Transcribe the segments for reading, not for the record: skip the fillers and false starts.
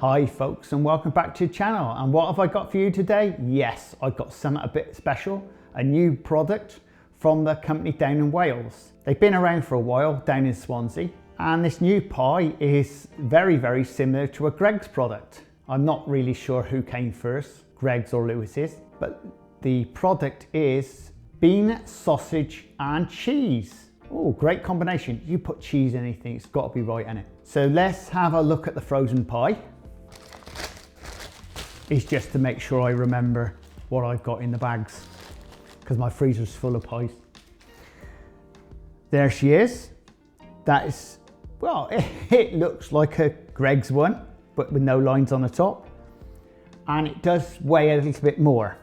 Hi folks, and welcome back to the channel. And what have I got for you today? Yes, I've got something a bit special, a new product from the company down in Wales. They've been around for a while down in Swansea, and this new pie is very similar to a Greggs product. I'm not really sure who came first, Greggs or Lewis's, but the product is bean, sausage and cheese. Oh, great combination. You put cheese in anything, it's got to be right in it. So let's have a look at the frozen pie. It's just to make sure I remember what I've got in the bags, because my freezer's full of pies. There she is. That is, well, it looks like a Greggs one, but with no lines on the top. And it does weigh a little bit more.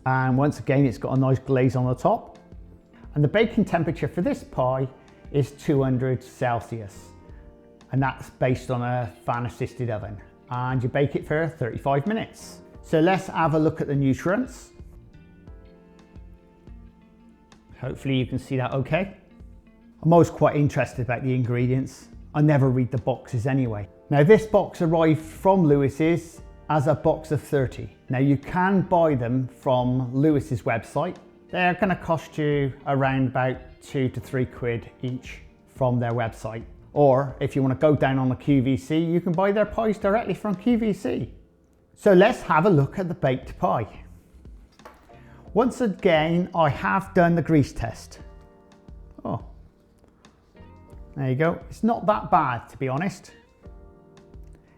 And once again, it's got a nice glaze on the top. And the baking temperature for this pie is 200 Celsius. And that's based on a fan assisted oven. And you bake it for 35 minutes. So let's have a look at the nutrients. Hopefully you can see that okay. I'm always quite interested about the ingredients. I never read the boxes anyway. Now this box arrived from Lewis's as a box of 30. Now you can buy them from Lewis's website. They're going to cost you around about £2 to £3 each from their website. Or if you want to go down on the QVC, you can buy their pies directly from QVC. So let's have a look at the baked pie. Once again, I have done the grease test. Oh, there you go. It's not that bad, to be honest.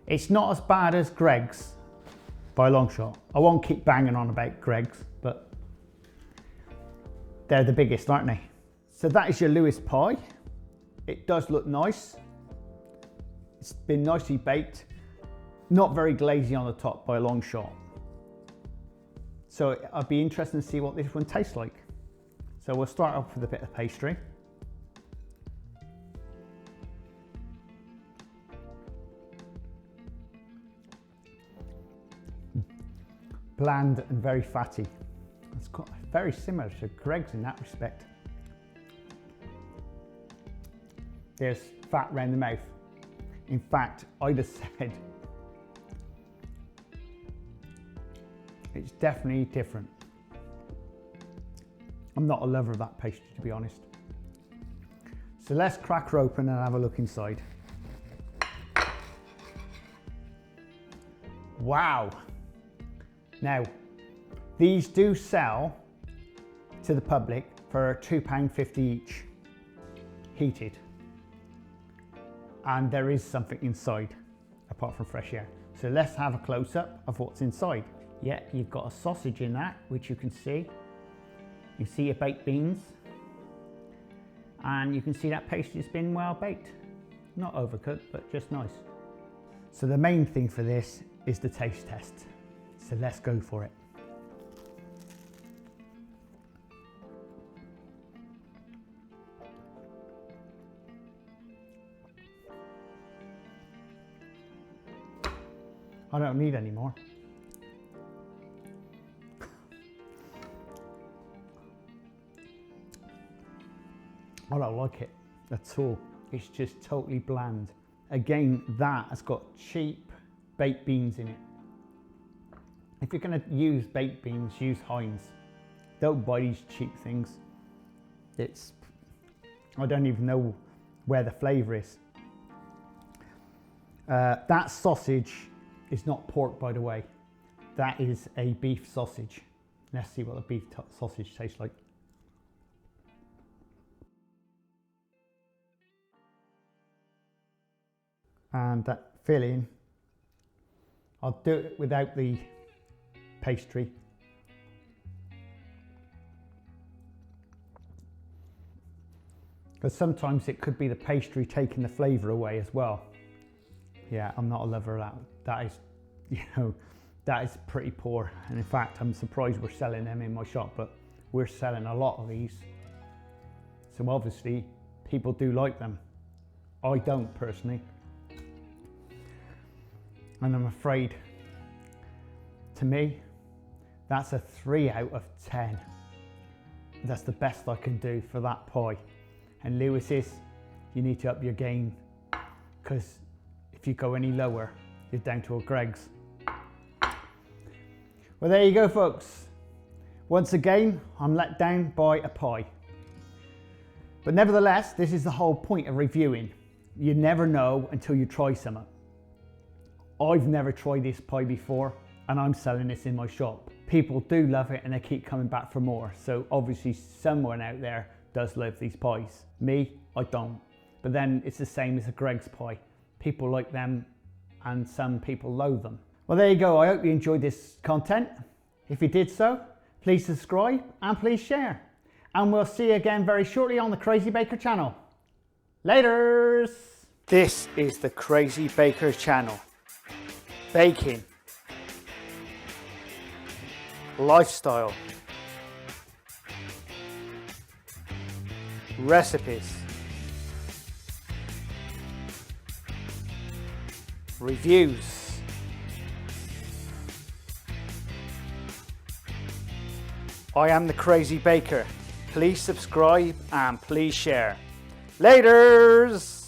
It's not as bad as Greggs by a long shot. I won't keep banging on about Greggs, but they're the biggest, aren't they? So that is your Lewis pie. It does look nice. It's been nicely baked. Not very glazy on the top by a long shot. So I'd be interested to see what this one tastes like. So we'll start off with a bit of pastry. Bland and very fatty. It's got very similar to Greggs in that respect. There's fat around the mouth. In fact, I'd have said it's definitely different. I'm not a lover of that pastry, to be honest. So let's crack her open and have a look inside. Wow. Now, these do sell to the public for £2.50 each, heated. And there is something inside, apart from fresh air. So let's have a close-up of what's inside. Yeah, you've got a sausage in that, which you can see. You see your baked beans. And you can see that pastry's been well baked. Not overcooked, but just nice. So the main thing for this is the taste test. So let's go for it. I don't need any more. I don't like it at all. It's just totally bland. Again, that has got cheap baked beans in it. If you're going to use baked beans, use Heinz. Don't buy these cheap things. I don't even know where the flavour is. That sausage is not pork, by the way. That is a beef sausage. Let's see what the beef sausage tastes like. And that filling, I'll do it without the pastry. Because sometimes it could be the pastry taking the flavour away as well. Yeah, I'm not a lover of that. That is, that is pretty poor. And in fact, I'm surprised we're selling them in my shop, but we're selling a lot of these. So obviously, people do like them. I don't personally. And I'm afraid, to me, that's a 3 out of 10. That's the best I can do for that pie. And Lewis's, you need to up your game, because if you go any lower, you're down to a Greggs. Well, there you go, folks. Once again, I'm let down by a pie. But nevertheless, this is the whole point of reviewing. You never know until you try something. I've never tried this pie before, and I'm selling this in my shop. People do love it and they keep coming back for more. So obviously someone out there does love these pies. Me, I don't. But then it's the same as a Greggs pie. People like them and some people loathe them. Well, there you go. I hope you enjoyed this content. If you did so, please subscribe and please share. And we'll see you again very shortly on the Crazy Baker channel. Laters! This is the Crazy Baker channel. Baking. Lifestyle. Recipes. Reviews. I am the Crazy Baker. Please subscribe and please share. Laters!